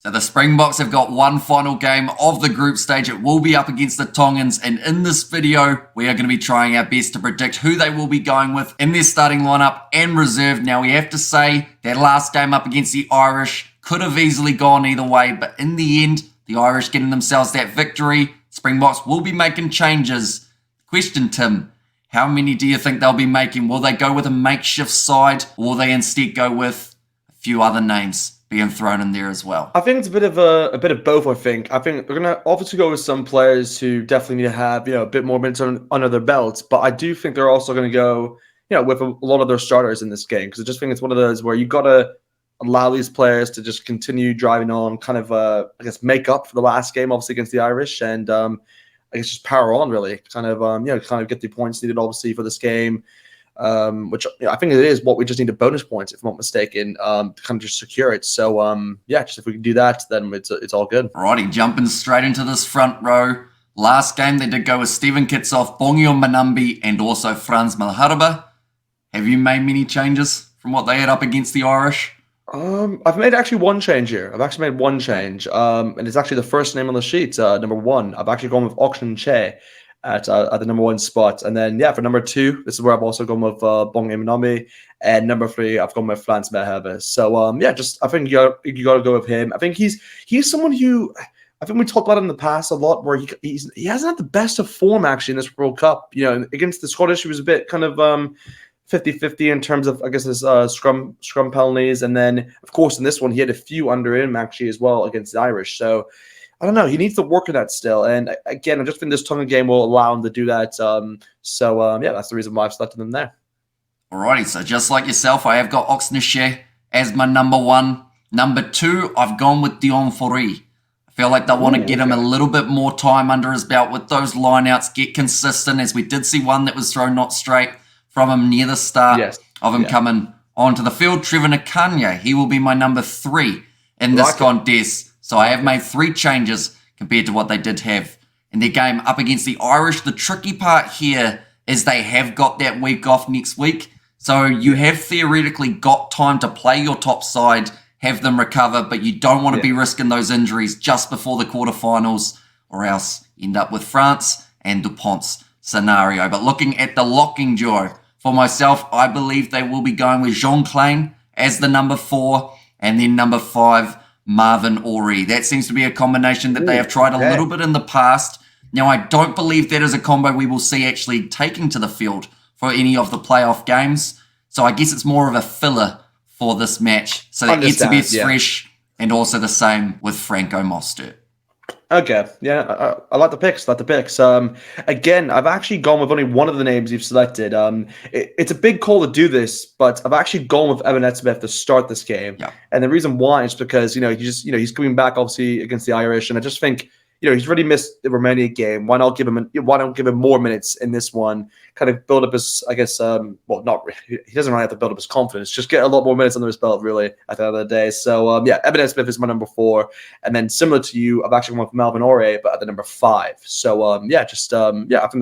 So the Springboks have got one final game of the group stage. It will be up against the Tongans, and in this video, we are going to be trying our best to predict who they will be going with in their starting lineup and reserve. Now, we have to say that last game up against the Irish could have easily gone either way, but in the end, the Irish getting themselves that victory. Springboks will be making changes. Question, Tim, how many do you think they'll be making? Will they go with a makeshift side, or will they instead go with a few other names being thrown in there as well? I think it's a bit of both. I think they're gonna obviously go with some players who definitely need to have a bit more minutes under their belts, but I do think they're also going to go with a lot of their starters in this game, because I just think it's one of those where you got to allow these players to just continue driving on, kind of I guess make up for the last game obviously against the Irish, and I guess just power on really, kind of get the points needed obviously for this game. Which I think it is what we just need a bonus points, if I'm not mistaken, to kind of just secure it. So just if we can do that, then it's all good. Alrighty, jumping straight into this front row. Last game they did go with Stephen Kitsoff, Bongio Manambi, and also Franz Malharba. Have you made many changes from what they had up against the Irish? I've made actually one change here. I've actually made one change, and it's actually the first name on the sheet, number 1. I've actually gone with Auction Che at the number 1 spot. And then, for number 2, this is where I've also gone with Bong Imanami. And number 3, I've gone with Franz Malherbe. So, I think you got to go with him. I think he's someone who, I think we talked about in the past a lot, where he hasn't had the best of form, actually, in this World Cup. Against the Scottish, he was a bit kind of 50-50 in terms of, I guess, his scrum penalties. And then, of course, in this one, he had a few under him, actually, as well, against the Irish. So, I don't know. He needs to work on that still. And again, I just think this Tonga game will allow him to do that. That's the reason why I've selected him there. Alrighty, so just like yourself, I have got Oxnashe as my number 1. Number 2, I've gone with Dion Fourie. I feel like they want to get him a little bit more time under his belt with those lineouts, get consistent, as we did see one that was thrown not straight from him near the start of him coming onto the field. Trevor Nakanya, he will be my number 3 in this contest. So I have made 3 changes compared to what they did have in their game up against the Irish. The tricky part here is they have got that week off next week. So you have theoretically got time to play your top side, have them recover, but you don't want to be risking those injuries just before the quarterfinals, or else end up with France and DuPont's scenario. But looking at the locking duo, for myself, I believe they will be going with Jean Klein as the number 4, and then number 5, Marvin Ori. That seems to be a combination that they have tried a little bit in the past. Now, I don't believe that is a combo we will see actually taking to the field for any of the playoff games. So I guess it's more of a filler for this match. So that Etzebeth's fresh, and also the same with Franco Mostert. Okay, I like the picks. Again, I've actually gone with only one of the names you've selected. It's a big call to do this, but I've actually gone with Eben Etzebeth to start this game. Yeah. And the reason why is because he's coming back obviously against the Irish, and I just think he's already missed the Romania game. Why not give him more minutes in this one? Kind of build up his, I guess, not really. He doesn't really have to build up his confidence. Just get a lot more minutes under his belt, really, at the end of the day. So, Eben Etzebeth is my number 4. And then similar to you, I've actually gone with Marvin Ori, but at the number 5. So, I think that's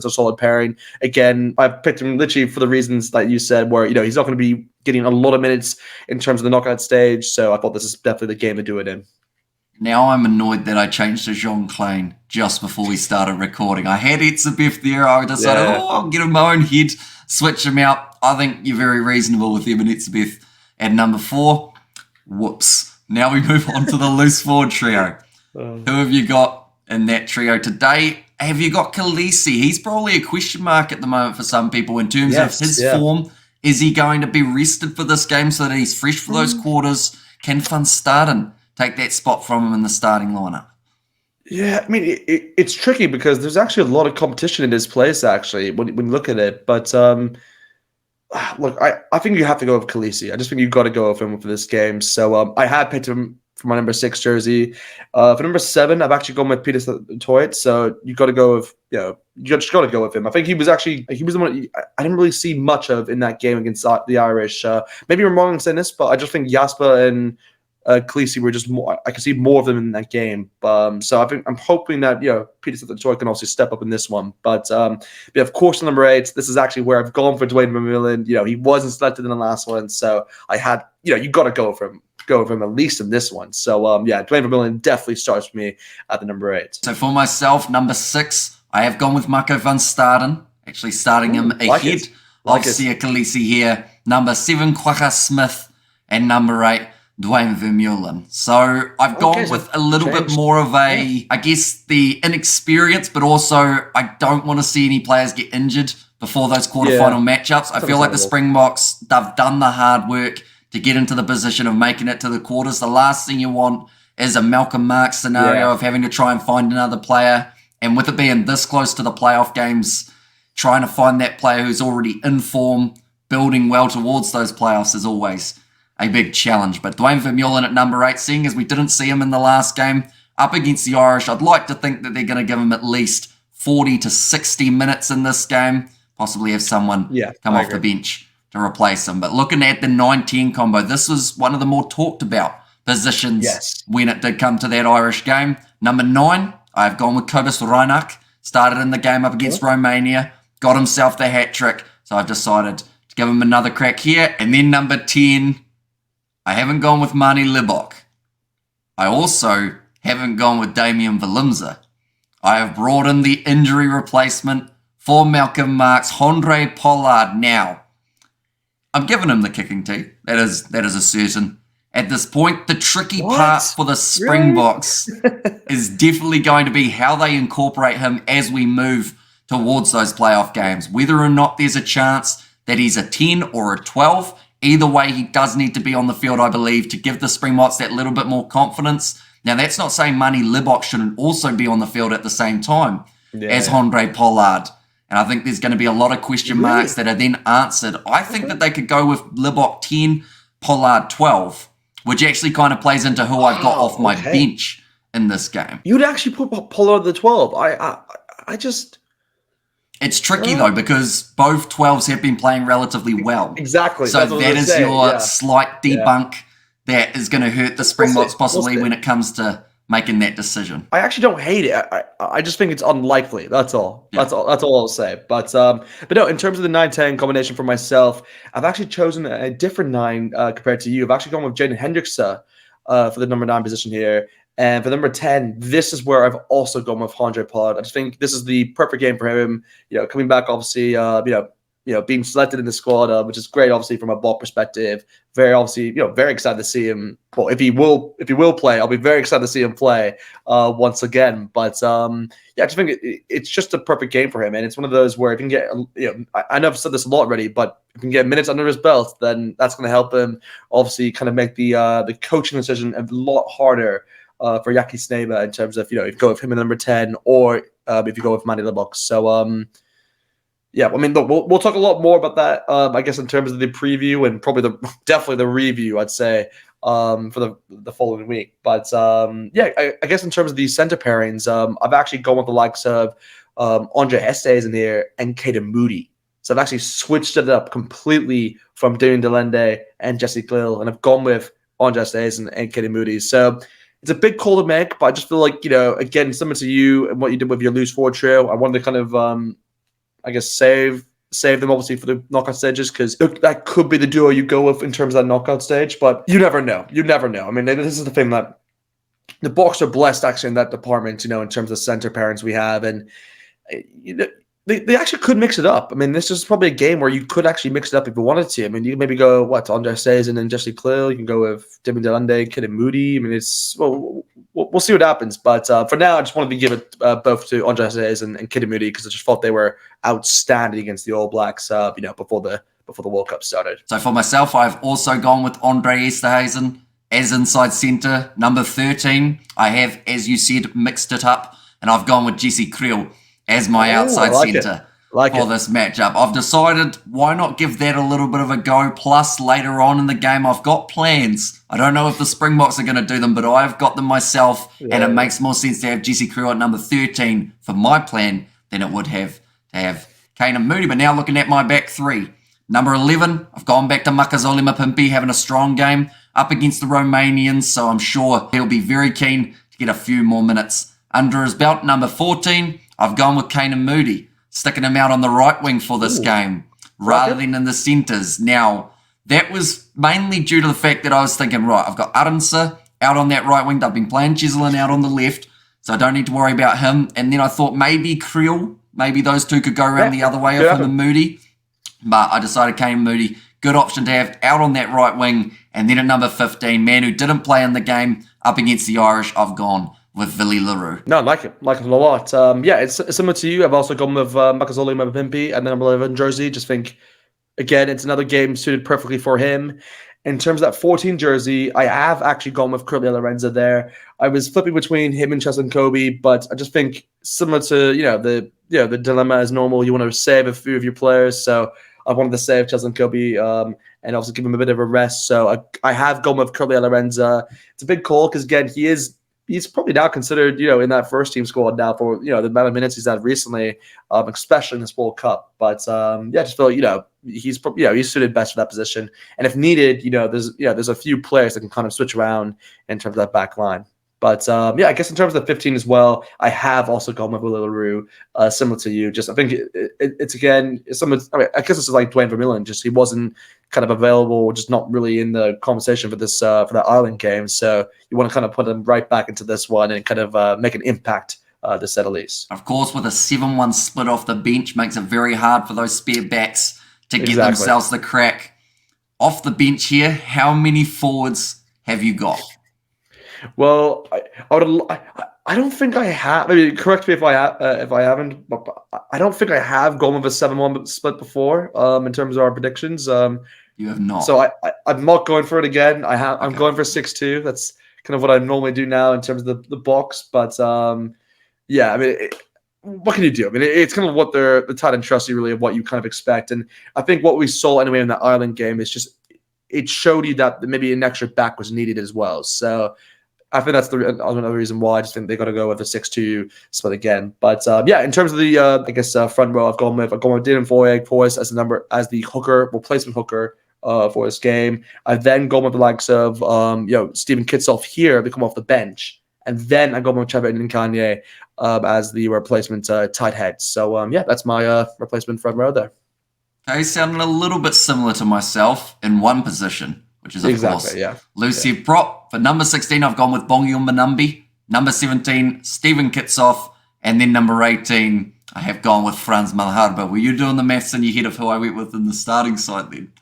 a solid pairing. Again, I picked him literally for the reasons that you said, where, he's not going to be getting a lot of minutes in terms of the knockout stage. So I thought this is definitely the game to do it in. Now I'm annoyed that I changed to Jean Klein just before we started recording. I had Etzebeth there. I decided, I'll get in my own head, switch him out. I think you're very reasonable with Eben Etzebeth at number 4. Whoops. Now we move on to the loose forward trio. Who have you got in that trio today? Have you got Khaleesi? He's probably a question mark at the moment for some people in terms of his form. Is he going to be rested for this game so that he's fresh for those quarters? Can Van Staden take that spot from him in the starting lineup? Yeah, I mean, it's tricky because there's actually a lot of competition in this place, actually, when you look at it. But, look, I think you have to go with Khaleesi. I just think you've got to go with him for this game. So I had picked him for my number 6 jersey. For number 7, I've actually gone with Peter Toit. So you got to go with, you just got to go with him. I think he was the one I didn't really see much of in that game against the Irish. Maybe I'm wrong in saying this, but I just think Jasper and Khaleesi were just more. I can see more of them in that game. So I'm hoping that Peter Toit can also step up in this one. But of course, number 8. This is actually where I've gone for Dwayne McMillan. He wasn't selected in the last one, so I had you got to go for him. go with him at least in this one. So, yeah, Dwayne Vermeulen definitely starts for me at the number 8. So for myself, number 6, I have gone with Marco van Staden, actually starting him ahead of Siya Kolisi here. Number 7, Kwagga Smith, and number 8, Dwayne Vermeulen. So I've gone with a little bit more of a, I guess, the inexperience, but also I don't want to see any players get injured before those quarterfinal matchups. I feel like the Springboks, they've done the hard work to get into the position of making it to the quarters. The last thing you want is a Malcolm Marx scenario of having to try and find another player. And with it being this close to the playoff games, trying to find that player who's already in form, building well towards those playoffs is always a big challenge. But Dwayne Vermeulen at number 8, seeing as we didn't see him in the last game up against the Irish, I'd like to think that they're going to give him at least 40 to 60 minutes in this game, possibly have someone come off the bench to replace him. But looking at the 9-10 combo, this was one of the more talked about positions when it did come to that Irish game. Number 9, I've gone with Kobus Reinach, started in the game up against Romania, got himself the hat-trick, so I've decided to give him another crack here. And then number 10, I haven't gone with Mani Libok. I also haven't gone with Damien Valimza. I have brought in the injury replacement for Malcolm Marx, Andre Pollard. Now, I'm giving him the kicking tee. That is a certain. At this point, the tricky part for the Springboks is definitely going to be how they incorporate him as we move towards those playoff games. Whether or not there's a chance that he's a 10 or a 12, either way, he does need to be on the field, I believe, to give the Springboks that little bit more confidence. Now, that's not saying Mani Libok shouldn't also be on the field at the same time as Andre Pollard. And I think there's going to be a lot of question marks that are then answered. I think that they could go with Libok 10, Pollard 12, which actually kind of plays into who I've got off my bench in this game. You'd actually put Pollard at the 12. I just... It's tricky, though, because both 12s have been playing relatively well. Exactly. So that is your slight debunk that is going to hurt the Springboks possibly when it comes to making that decision. I actually don't hate it. I just think it's unlikely. That's all. That's all I'll say. But no, in terms of the 9-10 combination for myself, I've actually chosen a different 9 compared to you. I've actually gone with Jaden Hendrickse for the number 9 position here. And for number 10, this is where I've also gone with Andre Pollard. I just think this is the perfect game for him. You know, coming back, obviously, being selected in the squad, which is great, obviously, from a ball perspective. Very obviously, very excited to see him. Well, if he will play, I'll be very excited to see him play once again. But I just think it's just a perfect game for him, and it's one of those where if you can get, I know I've said this a lot already, but if you can get minutes under his belt, then that's going to help him. Obviously, kind of make the coaching decision a lot harder for Jaki Sneba in terms of if you go with him at number 10 or if you go with Mani Libok. So yeah, I mean, look, we'll talk a lot more about that, I guess, in terms of the preview and probably definitely the review, I'd say, for the following week. But I guess in terms of these center pairings, I've actually gone with the likes of Andre Estes in here and Caden Moody. So I've actually switched it up completely from Damian Delende and Jesse Glill, and I've gone with Andre Estes and Caden Moody. So it's a big call to make, but I just feel like, again, similar to you and what you did with your loose forward trio, I wanted to kind of, I guess, save them obviously for the knockout stages, because that could be the duo you go with in terms of that knockout stage, but you never know. You never know. I mean, this is the thing that the Boks are blessed actually in that department, in terms of center pairings we have, and they actually could mix it up. I mean, this is probably a game where you could actually mix it up if you wanted to. I mean, you can maybe go, Andre Says and then Jesse Glill. You can go with Demi Delande, Kid and Moody. I mean, we'll see what happens. But for now, I just wanted to give it both to Andre Says and Kid and Moody, because I just thought they were outstanding against the All Blacks, before the World Cup started. So for myself, I've also gone with Andre Esterhuizen as inside centre. Number 13, I have, as you said, mixed it up, and I've gone with Jesse Kriel as my outside centre for this matchup. I've decided, why not give that a little bit of a go? Plus, later on in the game, I've got plans. I don't know if the Springboks are going to do them, but I've got them myself, and it makes more sense to have Jesse Kriel at number 13 for my plan than it would have to have Kane and Moody. But now looking at my back 3. Number 11, I've gone back to Makazole Mapimpi, having a strong game up against the Romanians, so I'm sure he'll be very keen to get a few more minutes under his belt. Number 14, I've gone with Kane and Moody, sticking him out on the right wing for this game rather than in the centres. Now, that was mainly due to the fact that I was thinking, right, I've got Aronsa out on that right wing. I've been playing Cheslin out on the left, so I don't need to worry about him. And then I thought maybe Creel, maybe those two could go around the other way of him and Moody. But I decided Kane Moody, good option to have out on that right wing. And then at number 15, man who didn't play in the game up against the Irish, I've gone with Vili Leroux. No, I like it a lot. Yeah, it's similar to you. I've also gone with Makazole Mapimpi and then number 11 jersey. Just think, again, it's another game suited perfectly for him. In terms of that 14 jersey, I have actually gone with Curly Lorenza there. I was flipping between him and Cheslin Kobe, but I just think similar to the dilemma as normal, you want to save a few of your players. So I wanted to save Cheslin Kobe and also give him a bit of a rest. So I have gone with Curly Lorenza. It's a big call because again, he's probably now considered, in that first team squad now for, the amount of minutes he's had recently, especially in this World Cup. But I just feel, he's probably, he's suited best for that position. And if needed, there's a few players that can kind of switch around in terms of that back line. But I guess in terms of the 15 as well, I have also gone with Vili Leroux, similar to you. Just I think it's again, I guess it's like Dwayne Vermeulen. Just he wasn't kind of available, just not really in the conversation for this for that Ireland game. So you want to kind of put him right back into this one and kind of make an impact to say the least. Of course, with a 7-1 split off the bench, makes it very hard for those spare backs to get themselves the crack. Off the bench here, how many forwards have you got? Well, I don't think I have. I mean, correct me if I haven't, but I don't think I have gone with a 7-1 split before. In terms of our predictions, you have not. So I'm not going for it again. I'm going for 6-2. That's kind of what I normally do now in terms of the box. But I mean, what can you do? I mean, it's kind of what the tight and trusty really of what you kind of expect. And I think what we saw anyway in that Ireland game is just it showed you that maybe an extra back was needed as well. So I think that's another reason why I just think they got to go with a 6-2 split again. But in terms of the front row, I've gone with Dylan Foyeg for us as the hooker, replacement hooker for this game. I've then gone with the likes of Stephen Kitsoff here to come off the bench, and then I go with Trevor Nkanye as the replacement tight head. So that's my replacement front row there. Okay, sounding a little bit similar to myself in one position, which is, of course, Lucy Prop. For number 16, I've gone with Bongi Manumbi. Number 17, Stephen Kitsoff. And then number 18, I have gone with Franz Malharba. Were you doing the maths in your head of who I went with in the starting side then?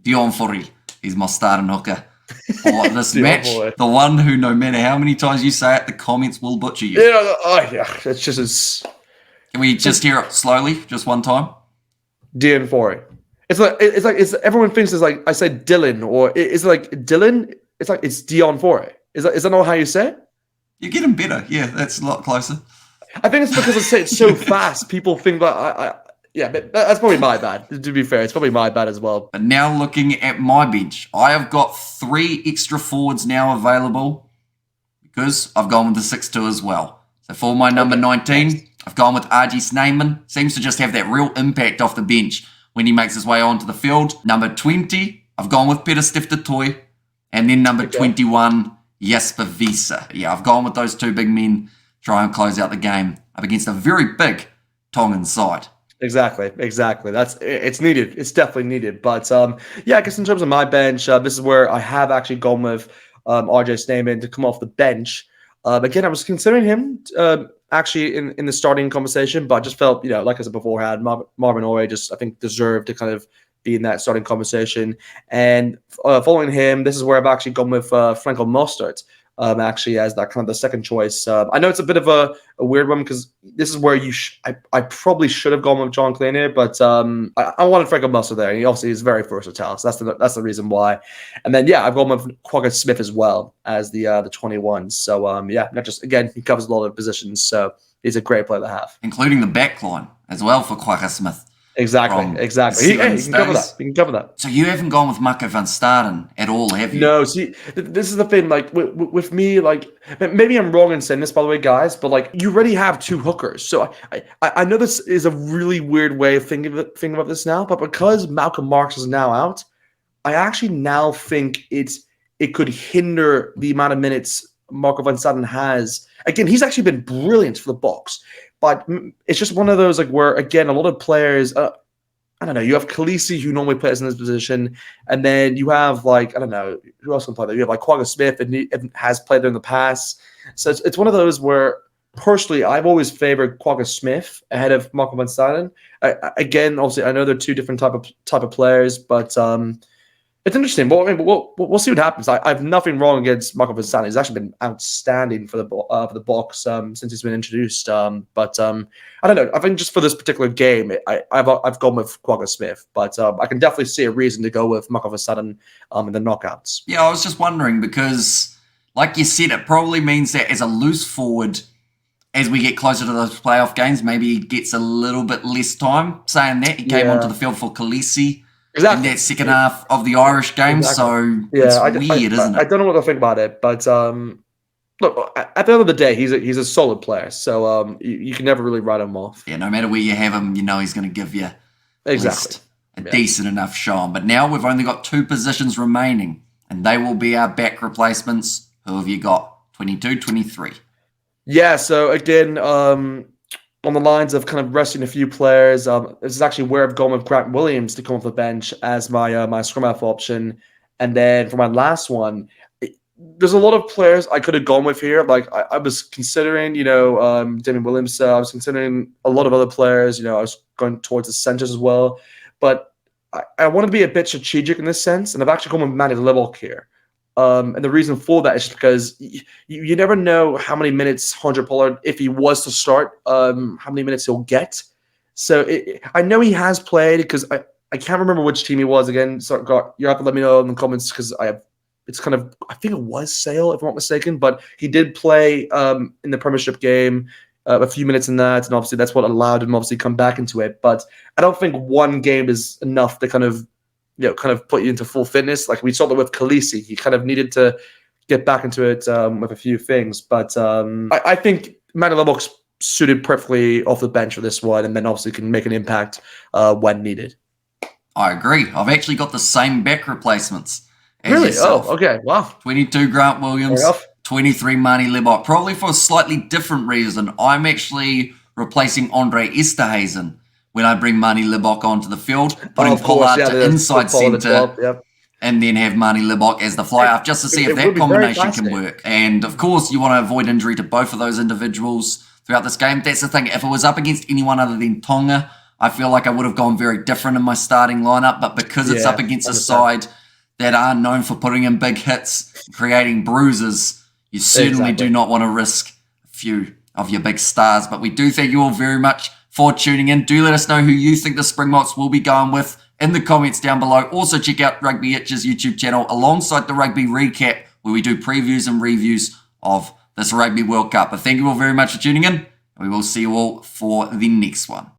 Dion Fori. He's my starting hooker for this match. The one who, no matter how many times you say it, the comments will butcher you. It's just as... Can we just hear it slowly, just one time? Dion Fori. It's everyone thinks it's like I said Dylan, or is it like Dylan? It's like it's Dion Fori. Is that not how you say it? You're getting better. Yeah, that's a lot closer. I think it's because I say it so fast. People think that but that's probably my bad. To be fair, it's probably my bad as well. But now looking at my bench, I have got 3 extra forwards now available because I've gone with the 6-2 as well. So for my number 19, I've gone with RG Snyman. Seems to just have that real impact off the bench when he makes his way onto the field. Number 20, I've gone with Peter Stiftertoy. And then number 21, Jesper Visa. Yeah, I've gone with those 2 big men, try and close out the game up against a very big Tongan side. Exactly. It's needed. It's definitely needed. But I guess in terms of my bench, this is where I have actually gone with RJ Snyman to come off the bench. Again, I was considering him actually in the starting conversation, but I just felt, like I said beforehand, Marvin Ore just, I think, deserved to kind of be in that starting conversation. And following him, this is where I've actually gone with Franco Mostert, actually as that kind of the second choice. I know it's a bit of a weird one because this is where I probably should have gone with John Kleiner, but I wanted Franco Mostert there. He obviously is very versatile, so that's the reason why. And then I've gone with Quagga Smith as well as the 21. So not just, again, he covers a lot of positions, so he's a great player to have, including the backline as well for Quagga Smith. Exactly. He can cover that. He can cover that. So you haven't gone with Marco van Staden at all, have you? No. See, this is the thing. Like with me, like maybe I'm wrong in saying this, by the way, guys, but like you already have 2 hookers. So I know this is a really weird way of thinking about this now, but because Malcolm Marx is now out, I actually now think it could hinder the amount of minutes Marco van Staden has. Again, he's actually been brilliant for the Boks. But it's just one of those like where, again, a lot of players, I don't know. You have Khaleesi, who normally plays in this position, and then you have like I don't know who else can play there. You have like Quagga Smith, and has played there in the past. So it's one of those where personally I've always favored Quagga Smith ahead of Marco van Staden. Again, obviously I know they're two different type of players, but it's interesting. We'll see what happens. I have nothing wrong against Marco van Staden. He's actually been outstanding for the Boks since he's been introduced. But I don't know. I think just for this particular game, I've gone with Quagga Smith, but I can definitely see a reason to go with Marco van Staden in the knockouts. Yeah, I was just wondering because, like you said, it probably means that as a loose forward, as we get closer to those playoff games, maybe he gets a little bit less time. Saying that, he came onto the field for Khaleesi. Exactly. In that second half of the Irish game, Exactly. so it's weird, isn't it? I don't know what to think about it, but look, at the end of the day, he's a solid player, so you can never really write him off. Yeah, no matter where you have him, you know he's going to give you a decent enough showing. But now we've only got 2 positions remaining, and they will be our back replacements. Who have you got? 22, 23. Yeah, so again, on the lines of kind of resting a few players, this is actually where I've gone with Grant Williams to come off the bench as my scrum half option. And then for my last one, there's a lot of players I could have gone with here. Like I was considering, Damien Williams. I was considering a lot of other players. I was going towards the centers as well. But I want to be a bit strategic in this sense, and I've actually gone with Manny Libbok here. And the reason for that is just because you never know how many minutes Hunter Pollard, if he was to start, how many minutes he'll get. So I know he has played because I can't remember which team he was again. So you have to let me know in the comments because I think it was Sale if I'm not mistaken, but he did play in the Premiership game. A few minutes in that, and obviously that's what allowed him obviously come back into it. But I don't think one game is enough to kind of put you into full fitness. Like we saw that with Khaleesi, he kind of needed to get back into it with a few things. But I think Manny Libbok's suited perfectly off the bench for this one, and then obviously can make an impact when needed. I agree. I've actually got the same back replacements as Really? yourself. Oh, okay. Wow. 22 Grant Williams, 23 Manny Libbok. Probably for a slightly different reason. I'm actually replacing Andre Esterhazen when I bring Manny Libbok onto the field, putting Pollard to inside centre, and then have Manny Libbok as the fly-half, just to see if that combination can work. And, of course, you want to avoid injury to both of those individuals throughout this game. That's the thing. If it was up against anyone other than Tonga, I feel like I would have gone very different in my starting lineup. But because it's up against a side that are known for putting in big hits, creating bruises, you certainly do not want to risk a few of your big stars. But we do thank you all very much for tuning in. Do let us know who you think the Springboks will be going with in the comments down below. Also check out Rugbyitch's YouTube channel alongside the Rugby Recap, where we do previews and reviews of this Rugby World Cup. But thank you all very much for tuning in, and we will see you all for the next one.